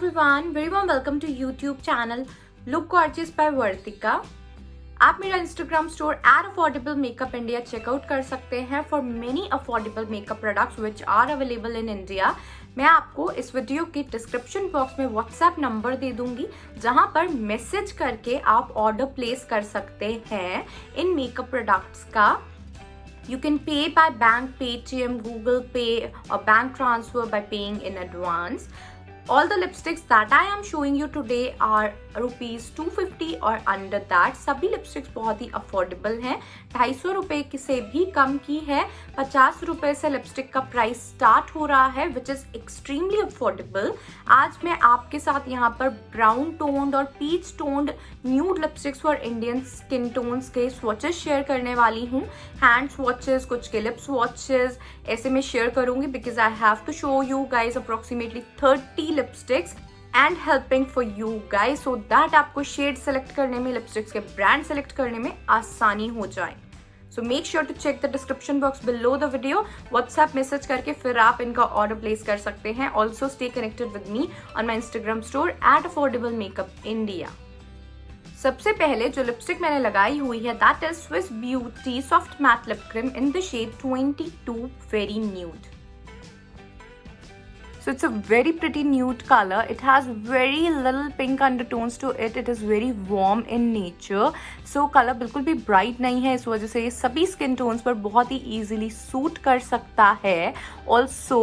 everyone, very warm welcome to YouTube channel Look Gorgeous by Vartika। आप मेरा Instagram store @affordable makeup India check out कर सकते हैं for many affordable makeup products which are available in India. मैं आपको इस video के description box में व्हाट्सएप नंबर दे दूंगी जहां पर मैसेज करके आप ऑर्डर प्लेस कर सकते हैं इन मेकअप प्रोडक्ट्स का। You can pay by bank, Paytm, Google Pay or bank transfer by paying in advance. All the lipsticks that I am showing you today are rupees 250 और under that। सभी lipsticks बहुत ही affordable हैं, 250 रुपए से भी कम की है। 50 रुपए से लिपस्टिक का प्राइस स्टार्ट हो रहा है विच इज एक्सट्रीमली अफोर्डेबल। आज मैं आपके साथ यहाँ पर ब्राउन टोन्ड और peach toned nude lipsticks for Indian skin tones के स्वॉचेस शेयर करने वाली हूँ। हैंड स्वॉचेस, कुछ के लिप स्वॉचेस ऐसे मैं शेयर करूंगी because I have to show you guys approximately 30 lipsticks and helping for you guys so that आपको शेड सेलेक्ट करने में, लिपस्टिक्स के ब्रांड सेलेक्ट करने में आसानी हो जाए। So make sure to check the description box below the video. WhatsApp message करके फिर आप इनका ऑर्डर प्लेस कर सकते हैं। Also stay connected with me on my Instagram store @affordable makeup India। सबसे पहले जो लिपस्टिक मैंने लगाई हुई है that is Swiss Beauty soft matte lip cream in the shade 22 very nude. So it's a very pretty nude color. It has very little pink undertones to it. It is very warm in nature. So color बिल्कुल भी bright नहीं है, इस वजह से ये सभी skin tones पर बहुत ही easily suit कर सकता है। Also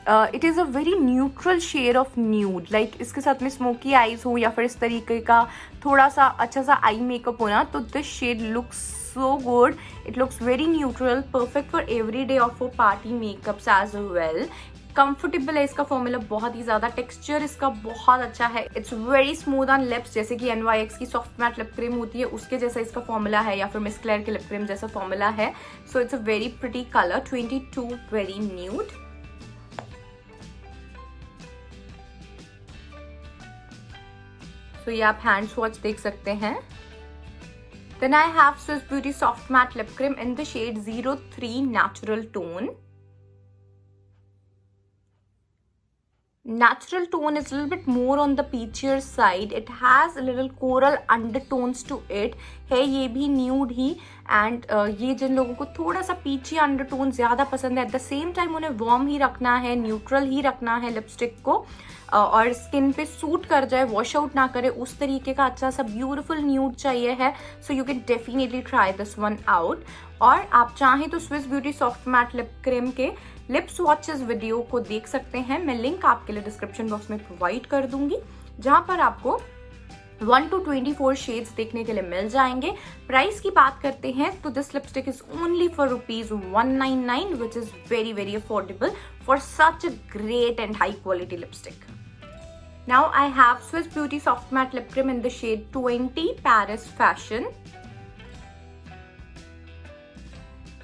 it is a very neutral shade of nude. Like इसके साथ में smoky eyes हो या फिर इस तरीके का थोड़ा सा अच्छा सा आई मेकअप हो ना, तो this shade looks so good. It looks very neutral, perfect for everyday or for party makeups as well. Comfortable है इसका फॉर्मूला बहुत ही ज्यादा, टेक्सचर इसका बहुत अच्छा है। It's very smooth on lips, जैसे कि NYX की सॉफ्ट मैट लिप क्रीम होती है उसके जैसा इसका फॉर्मूला है, या फिर मिस क्लेयर के लिप क्रीम जैसा फॉर्मूला है। So it's a very pretty colour, 22 very nude. तो ये आप हैंड स्वॉच देख सकते हैं। Then I have Swiss Beauty soft matte lip cream in the shade 03 natural tone. Natural tone is a little bit more on the peachier side. It has a little coral undertones to it. है ये भी nude he and ये जिन लोगों को थोड़ा सा peachy undertone ज़्यादा पसंद है, at the same time उन्हें warm ही रखना है, neutral ही रखना है लिपस्टिक को और स्किन पे सूट कर जाए, वॉश आउट ना करे, उस तरीके का अच्छा सा ब्यूटीफुल न्यूड चाहिए है। So you can definitely try this one out. और आप चाहें तो Swiss Beauty soft matte lip cream के लिप स्वॉचेस वीडियो को देख सकते हैं। मैं लिंक आपके लिए डिस्क्रिप्शन बॉक्स में प्रोवाइड कर दूंगी जहां पर आपको 1 to 24 शेड्स देखने के लिए मिल जाएंगे। प्राइस की बात करते हैं तो this lipstick is only for ₹199 which is very very affordable for such a great and high quality lipstick. Now I have Swiss Beauty Soft Matte Lip Cream in the shade 20 Paris Fashion.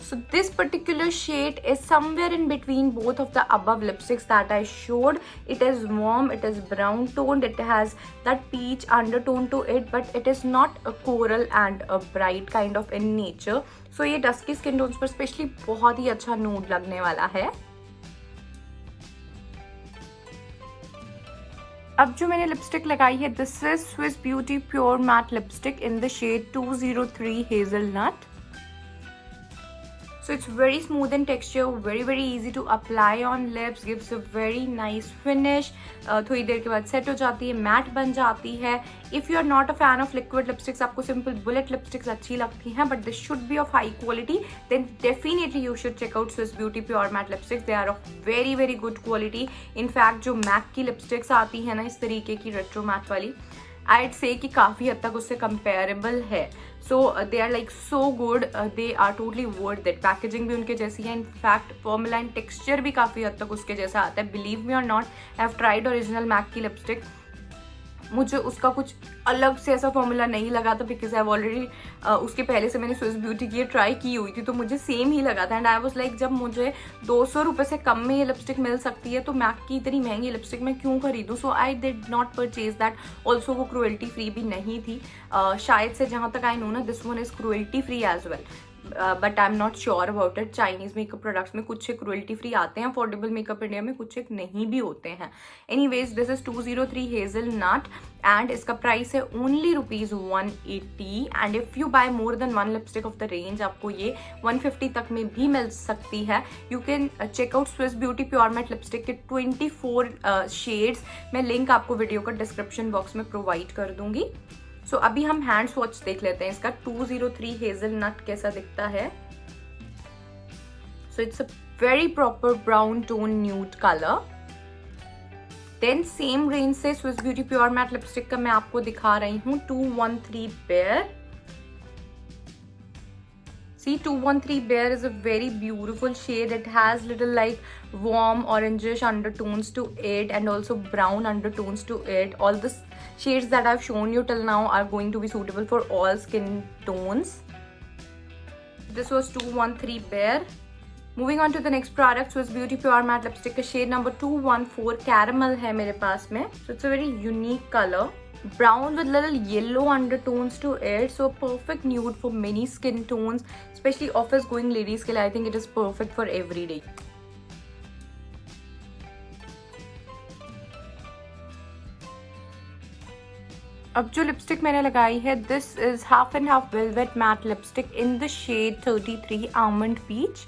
So this particular shade is somewhere in between both of the above lipsticks that I showed. It is warm, it is brown toned, it has that peach undertone to it, but it is not a coral and a bright kind of in nature. So ये dusky skin tones पर especially बहुत ही अच्छा nude लगने वाला है। अब जो मैंने लिपस्टिक लगाई है this is Swiss beauty pure matte lipstick in the shade 203 hazelnut. So it's very smooth in texture, very easy to apply on lips, gives a very nice finish. थोड़ी देर के बाद सेट हो जाती है, मैट बन जाती है। If you are not a fan of liquid lipsticks, आपको सिंपल बुलेट लिपस्टिक्स अच्छी लगती हैं but this should be of high quality, then definitely you should check out Swiss Beauty Pure Matte Lipsticks. They are of very good quality. In fact जो MAC की lipsticks आती है ना इस तरीके की रेट्रो मैट वाली, I'd say कि काफ़ी हद तक उससे कंपेरेबल है। So they are like so good, they are totally worth it. Packaging भी उनके जैसी है, इनफैक्ट फॉर्मूला एंड टेक्सचर भी काफ़ी हद तक उसके जैसा आता है। बिलीव मी और not, I have tried original MAC की लिपस्टिक, मुझे उसका कुछ अलग से ऐसा फॉर्मूला नहीं लगा था बिकॉज आई ऑलरेडी उसके पहले से मैंने स्विस ब्यूटी की ट्राई की हुई थी तो मुझे सेम ही लगा था। एंड आई वाज लाइक जब मुझे 200 रुपये से कम में ये लिपस्टिक मिल सकती है तो मैक की इतनी महंगी लिपस्टिक मैं क्यों खरीदूँ। So I did not purchase that. Also वो क्रुएल्टी फ्री भी नहीं थी शायद से, जहाँ तक आई नो ना this one is cruelty free as well. But I am not sure about it. Chinese makeup products में कुछ एक रॉयल्टी फ्री आते हैं, अफोर्डेबल मेकअप इंडिया में कुछ एक नहीं भी होते हैं। Anyways this is 203 hazelnut and इसका प्राइस है only ₹180 and if you buy more than 1 lipstick of the range आपको ये 150 तक में भी मिल सकती है। You can check out Swiss beauty pure matte lipstick के 24 शेड्स, मैं लिंक आपको वीडियो का डिस्क्रिप्शन बॉक्स में प्रोवाइड कर दूंगी। सो अभी हम हैंड स्वॉच देख लेते हैं इसका। 203 हेजलनट कैसा दिखता है। So it's a very proper brown tone nude colour. Then same range से Swiss beauty pure matte lipstick का मैं आपको दिखा रही हूँ 213 bear. See, 213 Bear is a very beautiful shade. It has little like warm orangish undertones to it and also brown undertones to it. All the shades that I've shown you till now are going to be suitable for all skin tones. This was 213 Bear. Moving on to the next product, Swiss Beauty Pure Matte Lipstick का shade number 214 Caramel है मेरे पास में. So it's a very unique color. Brown with little yellow undertones to it, so perfect nude for many skin tones, especially office going ladies के लिए I think it is perfect for every day. अब जो lipstick मैंने लगाई है this is half and half velvet matte lipstick in the shade 33 almond peach.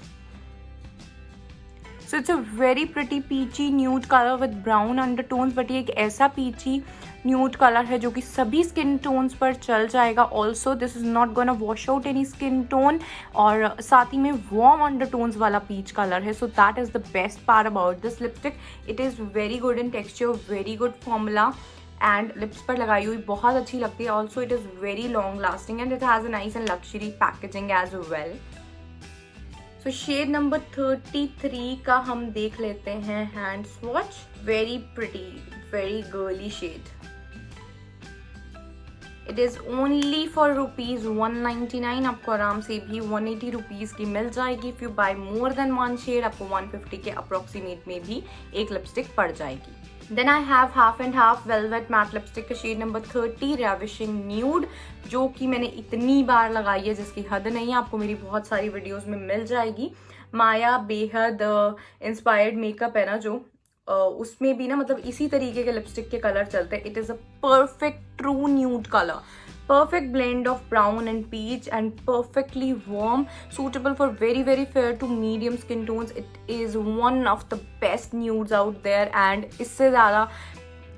So it's a very pretty peachy nude colour with brown undertones, but ये एक ऐसा पीची nude colour है जो कि सभी स्किन टोन्स पर चल जाएगा। Also this is not gonna wash out any skin tone, और साथ ही में वार्म अंडरटोन्स वाला पीच कलर है। So that is the best part about this lipstick. It is very good in texture, very good formula and lips पर लगाई हुई बहुत अच्छी लगती है। Also it is very long lasting and it has a nice and luxury packaging as well. So shade number 33 का हम देख लेते हैं hand swatch. Very pretty, very girly shade. It is only for ₹199। आपको आराम से भी 180 रुपीज़ की मिल जाएगी। If you buy more than 1 shade आपको 150 के अप्रोक्सीमेट में भी एक लिपस्टिक पड़ जाएगी। Then I have half and half velvet matte lipstick का शेड नंबर 30 रेविशिंग न्यूड, जो कि मैंने इतनी बार लगाई है जिसकी हद नहीं है। आपको मेरी बहुत सारी वीडियोस में मिल जाएगी। माया बेहद इंस्पायर्ड मेकअप है ना जो, उसमें भी ना मतलब इसी तरीके के लिपस्टिक के कलर चलते हैं। It is a perfect true nude colour, perfect blend of brown and peach and perfectly warm, suitable for very fair to medium skin tones. It is one of the best nudes out there and इससे ज़्यादा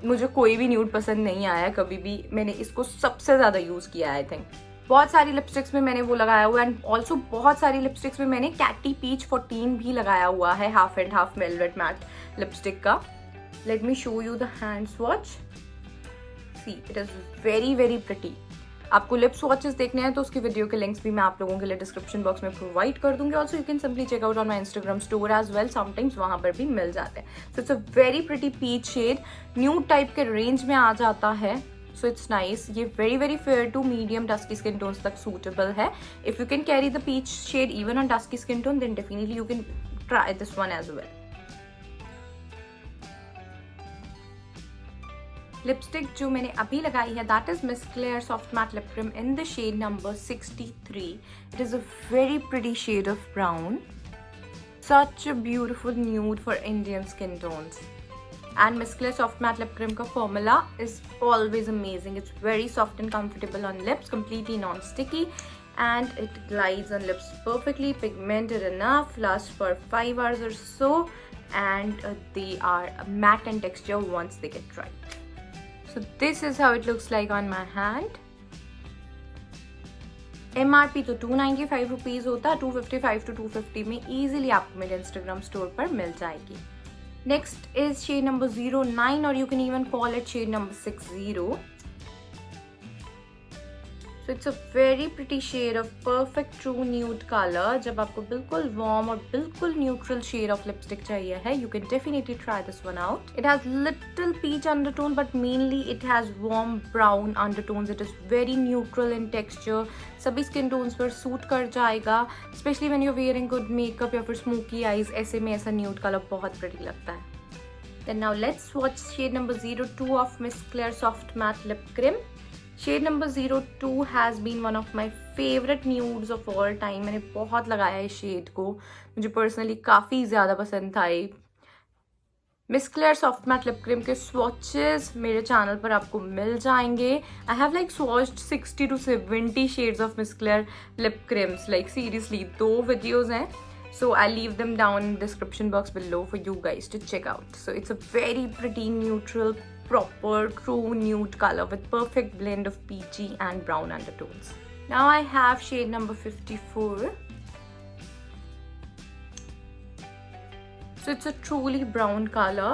मुझे कोई भी nude पसंद नहीं आया कभी भी। मैंने इसको सबसे ज़्यादा यूज़ किया आई थिंक। बहुत सारी लिपस्टिक्स में मैंने वो लगाया हुआ है एंड ऑल्सो बहुत सारी लिपस्टिक्स में मैंने कैटी पीच 14 भी लगाया हुआ है half and half velvet matte lipstick का। Let me show you the hand swatch. See it is very pretty. आपको लिप स्वॉचेस देखने हैं तो उसकी वीडियो के लिंक्स भी मैं आप लोगों के लिए डिस्क्रिप्शन बॉक्स में प्रोवाइड कर दूंगी। Also you can simply check out on my Instagram store as well, sometimes वहाँ पर भी मिल जाते हैं। So it's a very pretty peach shade, nude type के रेंज में आ जाता है। So it's nice. ये very fair to medium dusky skin tones तक सूटेबल है। If you can carry the peach shade even on dusky skin tone then definitely you can try this one as well. Lipstick जो मैंने अभी लगाई है that is Miss Claire soft matte lip cream in the shade number 63। It is a very pretty shade of brown, such a beautiful nude for Indian skin tones. And Miss Claire soft matte lip cream का formula is always amazing. It's very soft and comfortable on lips, completely non-sticky, and it glides on lips perfectly, pigmented enough, lasts for 5 hours or so, and they are matte in texture once they get dry. So this is how it looks like on my hand. MRP तो 295 rupees होता है, 255 to 250 में easily आपको मेरे Instagram store पर मिल जाएगी। Next is shade number 09 और you can even call it shade number 60। So it's a very pretty shade of perfect true nude colour. जब आपको बिल्कुल वार्म और बिल्कुल न्यूट्रल शेड ऑफ लिपस्टिक चाहिए है you can definitely try this one out. It has little peach undertone but mainly it has warm brown undertones. It is very neutral in texture, सभी skin tones पर suit कर जाएगा, specially when you wearing good makeup या फिर smoky eyes, ऐसे में ऐसा nude colour बहुत प्रिटी लगता है। Then now let's watch shade number 02 of Miss Claire soft matte lip cream. Shade number 02 has been one of my favourite nudes of all time. मैंने बहुत लगाया है इस शेड को, मुझे पर्सनली काफ़ी ज़्यादा पसंद था. Miss Claire soft matte lip cream के स्वॉचेस मेरे चैनल पर आपको मिल जाएंगे. I have like swatched 60 to 70 shades of Miss Claire lip creams. Like seriously 2 videos हैं. So I'll leave them down in the description box below for you guys to check out. So it's a very pretty neutral, proper, true nude color with perfect blend of peachy and brown undertones. Now I have shade number 54. So it's a truly brown color.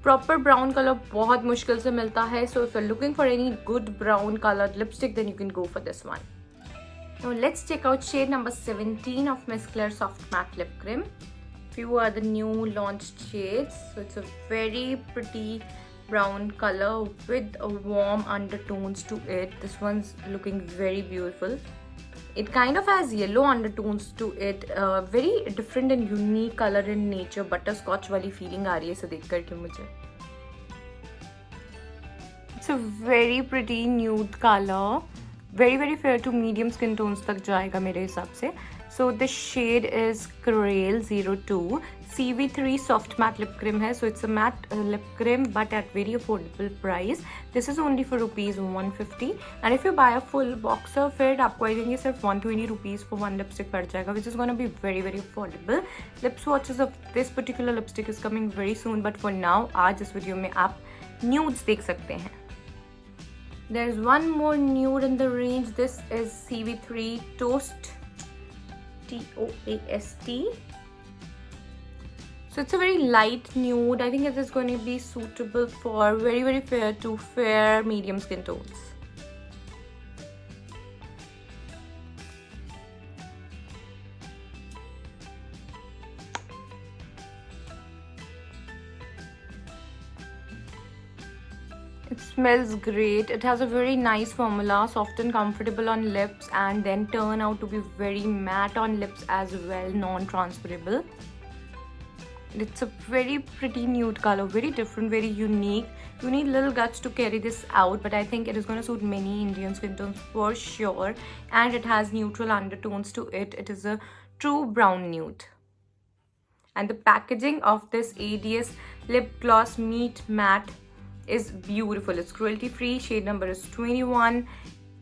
Proper brown color बहुत मुश्किल से मिलता है. So if you're looking for any good brown colored lipstick, then you can go for this one. Now let's check out shade number 17 of Miss Claire Soft Matte Lip Cream. Few are the new launched shades. So it's a very pretty brown color with a warm undertones to it. This one's looking very beautiful. It kind of has yellow undertones to it. Very different and unique color in nature. Butterscotch वाली feeling आ रही है इसे देख करके मुझे. It's a very pretty nude color. very fair to medium skin tones तक जाएगा मेरे हिसाब से. So the shade is Corail 02. CV3 soft matte lip cream है. So it's a matte lip cream but at very affordable price. This is only for rupees 150. And if you buy a full box of it, आपको I think ये सिर्फ 120 rupees for one lipstick पड़ जाएगा, which is gonna be very affordable. Lip swatches of this particular lipstick is coming very soon, but for now आज इस video में आप nudes देख सकते हैं. There is one more nude in the range. This is CV3 Toast, Toast. So it's a very light nude. I think it is going to be suitable for very fair to fair medium skin tones. It smells great. It has a very nice formula, soft and comfortable on lips, and then turn out to be very matte on lips as well, non-transferable. It's a very pretty nude color, very different, very unique. You need little guts to carry this out, but I think it is going to suit many Indian skin tones for sure. And it has neutral undertones to it. It is a true brown nude. And the packaging of this ADS lip gloss meet matte is beautiful. It's cruelty free. Shade number is 21.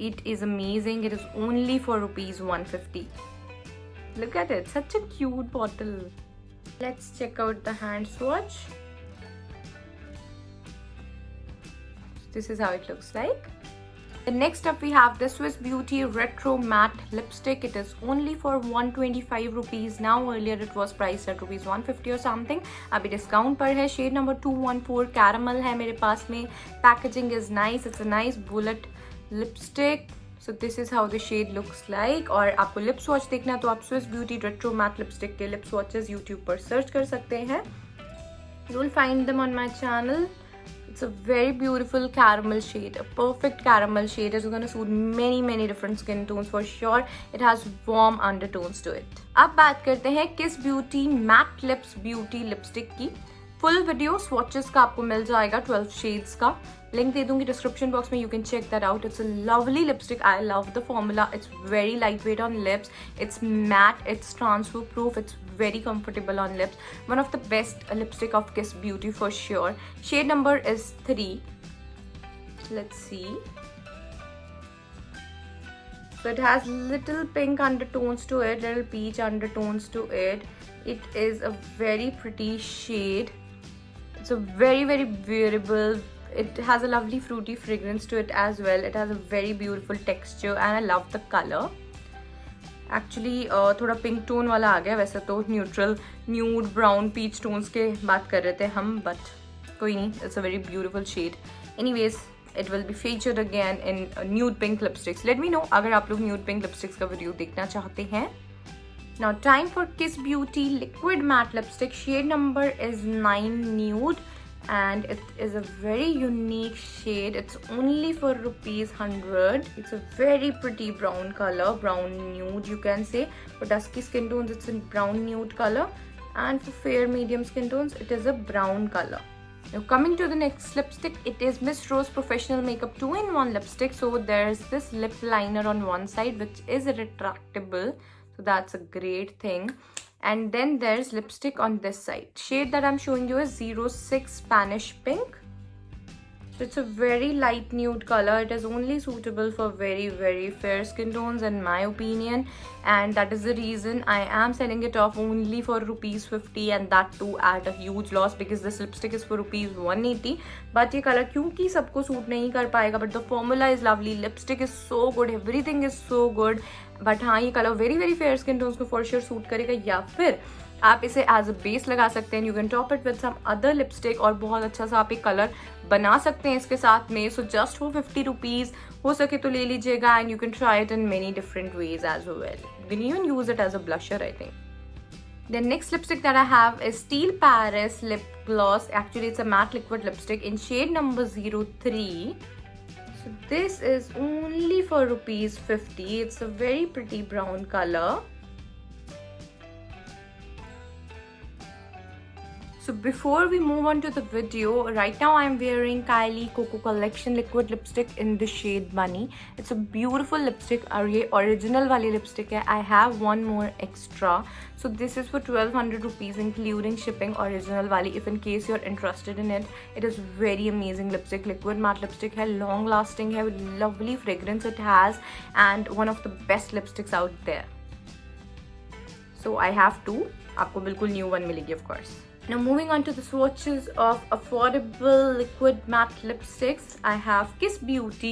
It is amazing. It is only for rupees 150. Look at it, such a cute bottle. Let's check out the hand swatch. This is how it looks like. And next up we have the Swiss Beauty Retro Matte Lipstick. It is only for 125 rupees. Now earlier it was priced at rupees 150 or something. अभी discount पर है. Shade number 214 Caramel है मेरे पास में. Packaging is nice. It's a nice bullet lipstick. So this is how the shade looks like. और आपको lip swatch देखना है तो आप Swiss Beauty Retro Matte Lipstick के lip swatches YouTube पर search कर सकते हैं. You will find them on my channel. It's a very beautiful caramel shade, a perfect caramel shade. It's going to suit many different skin tones for sure. It has warm undertones to it. अब बात करते हैं Kiss Beauty Matte Lips Beauty Lipstick की. Full video swatches का आपको मिल जाएगा 12 shades का. Link दे दूंगी डिस्क्रिप्शन बॉक्स में. You can check that out. It's a lovely lipstick. I love the formula. It's very light weight on lips. It's matte. It's transfer proof. It's very comfortable on lips. One of the best lipstick of Kiss Beauty for sure. Shade number is 3. Let's see. So it has little pink undertones to it, little peach undertones to it. It is a very pretty shade. It's a very wearable. It has a lovely fruity fragrance to it as well. It has a very beautiful texture and I love the color. Actually थोड़ा pink tone वाला आ गया. वैसे तो neutral nude brown peach tones के बात कर रहे थे हम, बट कोई नहीं. It's a very beautiful shade. Anyways it will be featured again in nude pink lipsticks. Let me know अगर आप लोग न्यूड पिंक लिपस्टिक्स का वीडियो देखना चाहते हैं. Now time for Kiss Beauty liquid matte lipstick. Shade number is 9 nude and it is a very unique shade. It's only for rupees 100. It's a very pretty brown color, brown nude you can say. For dusky skin tones it's a brown nude color, and for fair medium skin tones it is a brown color. Now coming to the next lipstick, it is Miss Rose Professional Makeup 2-in-1 lipstick. So there's this lip liner on one side which is retractable, so that's a great thing. And then there's lipstick on this side. Shade that I'm showing you is 06 Spanish Pink. So it's a very light nude color. It is only suitable for very fair skin tones in my opinion, and that is the reason I am selling it off only for ₹50, and that too at a huge loss because this lipstick is for ₹180. But ये color क्योंकि सबको suit नहीं कर पाएगा, but the formula is lovely, lipstick is so good, everything is so good. But हाँ, ये color very fair skin tones को for sure suit करेगा, या फिर आप इसे एज अ बेस लगा सकते हैं. You can top it with some other lipstick और बहुत अच्छा सा आप एक कलर बना सकते हैं इसके साथ में. सो जस्ट फॉर ₹50 हो सके तो ले लीजिएगा, and you can try it in many different ways as well. You can even use it as a blusher I think. The next lipstick that I have is Steel Paris Lip Gloss. Actually, it's a matte liquid lipstick in shade number 03. So this is only for ₹50. It's a very pretty brown color. So before we move on to the video, right now I'm wearing Kylie Coco Collection liquid lipstick in the shade Bunny. It's a beautiful lipstick और ये original वाली lipstick है. I have one more extra. So this is for ₹1200 including shipping, original वाली. If in case you're interested in it, it is very amazing lipstick. Liquid matte lipstick है, long lasting है, with lovely fragrance it has, and one of the best lipsticks out there. So I have two. आपको बिल्कुल new one मिलेगी of course. Now moving on to the swatches of affordable liquid matte lipsticks, I have Kiss Beauty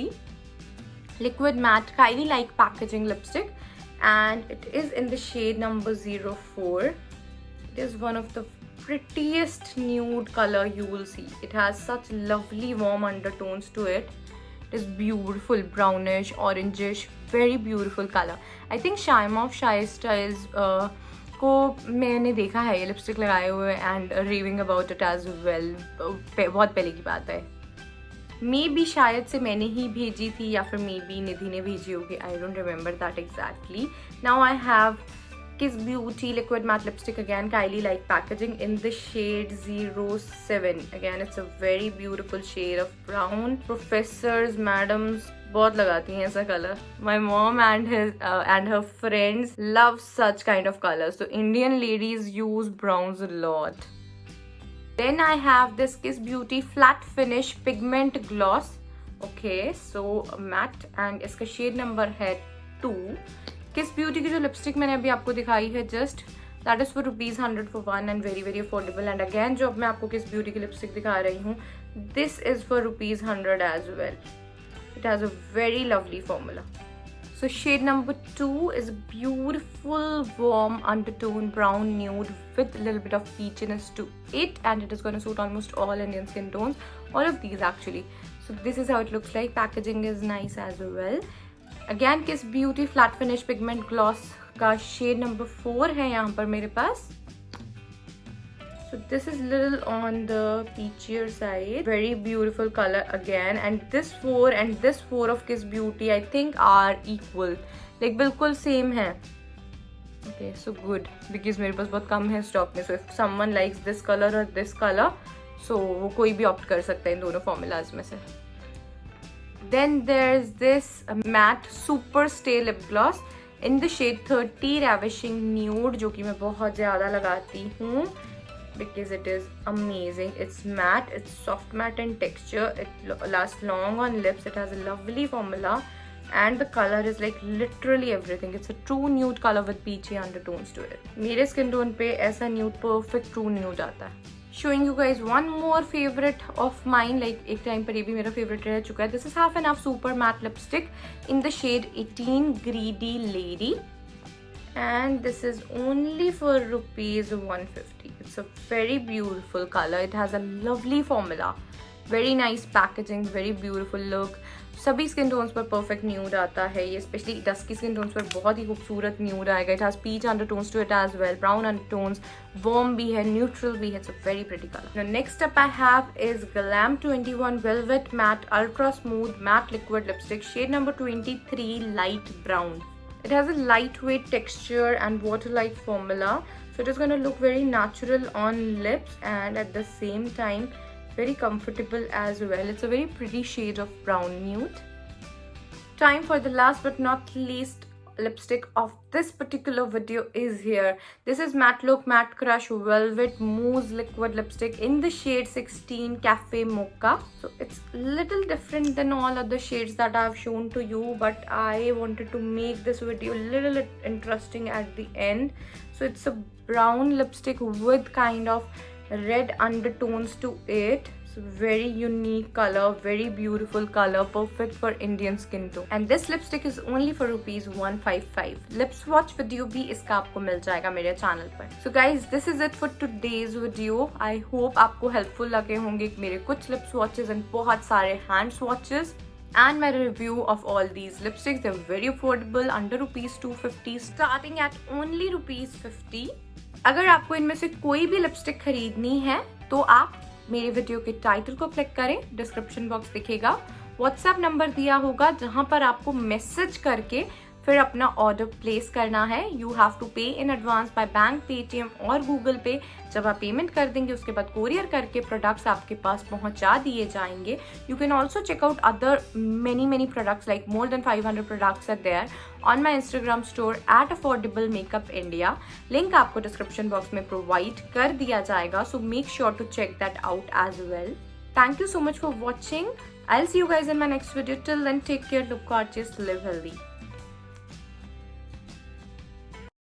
liquid matte Kylie like packaging lipstick, and it is in the shade number 04. It is one of the prettiest nude color you will see. It has such lovely warm undertones to it. It is beautiful, brownish, orangish, very beautiful color. I think Shaima of Shy Styles को मैंने देखा है ये lipstick लगाए हुए and raving about it as well. बहुत पहले की बात है, मे बी शायद से मैंने ही भेजी थी या फिर मे बी निधि ने भेजी होगी. I don't remember that exactly. Now I have Kiss Beauty liquid matte lipstick, again Kylie like packaging, in the shade 07. Again it's a very beautiful shade of brown. Professors, madams बहुत लगाती हैं ऐसा colour. My mom and her friends love such kind of colors. So Indian ladies use browns a lot. Then I have this Kiss Beauty flat finish pigment gloss. Okay, so matte, and इसका shade number है 2. किस beauty की जो lipstick मैंने अभी आपको दिखाई है just, that is for ₹100 for one and very affordable. And again जो अब मैं आपको किस ब्यूटी की लिपस्टिक दिखा रही हूँ, this is for ₹100 as well. It has a very lovely formula. So shade number 2 is beautiful warm undertone brown nude with a little bit of peachiness to it, and it is going to suit almost all Indian skin tones, all of these actually. So this is how it looks like. Packaging is nice as well. Again Kiss Beauty flat finish pigment gloss का shade number 4 है यहाँ पर मेरे पास. So this is little on the peachier side. Very beautiful color again, and this 4 and this 4 of Kiss Beauty I think are equal. Like बिल्कुल same है. Okay, so good because मेरे पास बहुत कम है stock में. So if someone likes this color or this color, so वो कोई भी opt कर सकता है इन दोनों फॉर्मूलाज में से. Then there's this matte super stay lip gloss in the shade 30 ravishing nude, जो कि मैं बहुत ज़्यादा लगाती हूँ because it is amazing. It's matte, it's soft matte in texture, it lasts long on lips, it has a lovely formula, and the color is like literally everything. It's a true nude color with peachy undertones to it. मेरे skin tone पे ऐसा nude perfect true nude आता है. Showing you guys one more favorite of mine, like एक time पर ये भी मेरा favorite रह चुका है. This is Half and Half super matte lipstick in the shade 18 Greedy Lady, and this is only for ₹150. It's a very beautiful color. It has a lovely formula, very nice packaging, very beautiful look. सभी skin tones पर perfect nude आता है ये, specially dusky skin tones पर बहुत ही खूबसूरत nude आएगा. It has peach undertones to it as well, brown undertones, warm भी है, न्यूट्रल भी है. It's a very pretty colour. Next up I have is Glam 21 Velvet Matte Ultra Smooth Matte Liquid Lipstick, shade number 23 Light Brown. It has a lightweight texture and water-like formula, so it is going to look very natural on lips and at the same time very comfortable as well. It's a very pretty shade of brown nude. Time for the last but not least lipstick of this particular video is here. This is Matte Look Matte Crush Velvet Mousse Liquid Lipstick in the shade 16 Cafe Mocha. So it's little different than all other shades that I've shown to you, but I wanted to make this video a little interesting at the end. So it's a brown lipstick with kind of red undertones to it. Very unique color, very beautiful color, perfect for Indian skin tone. And this lipstick is only for ₹155. Lip swatch video भी इसका आपको मिल जाएगा मेरे channel पर. So guys, this is it for today's video. I hope आपको helpful लगे होंगे मेरे कुछ lip swatches and बहुत सारे hand swatches. And my review of all these lipsticks. They're very affordable, under ₹250, starting at only ₹50. अगर आपको इनमें से कोई भी लिपस्टिक खरीदनी है तो आप मेरे वीडियो के टाइटल को क्लिक करें, डिस्क्रिप्शन बॉक्स दिखेगा, व्हाट्सएप नंबर दिया होगा जहां पर आपको मैसेज करके फिर अपना ऑर्डर प्लेस करना है. यू हैव टू पे in advance by bank, Paytm और गूगल पे. जब आप पेमेंट कर देंगे उसके बाद कोरियर करके प्रोडक्ट्स आपके पास पहुंचा दिए जाएंगे. You can also check out other many products, like more than 500 products are there on my Instagram store at affordable makeup India. Link आपको डिस्क्रिप्शन बॉक्स में प्रोवाइड कर दिया जाएगा, so make sure to check that out as well. Thank you so much for watching. I'll see you guys in my next video. Till then, take care, look gorgeous, live healthy.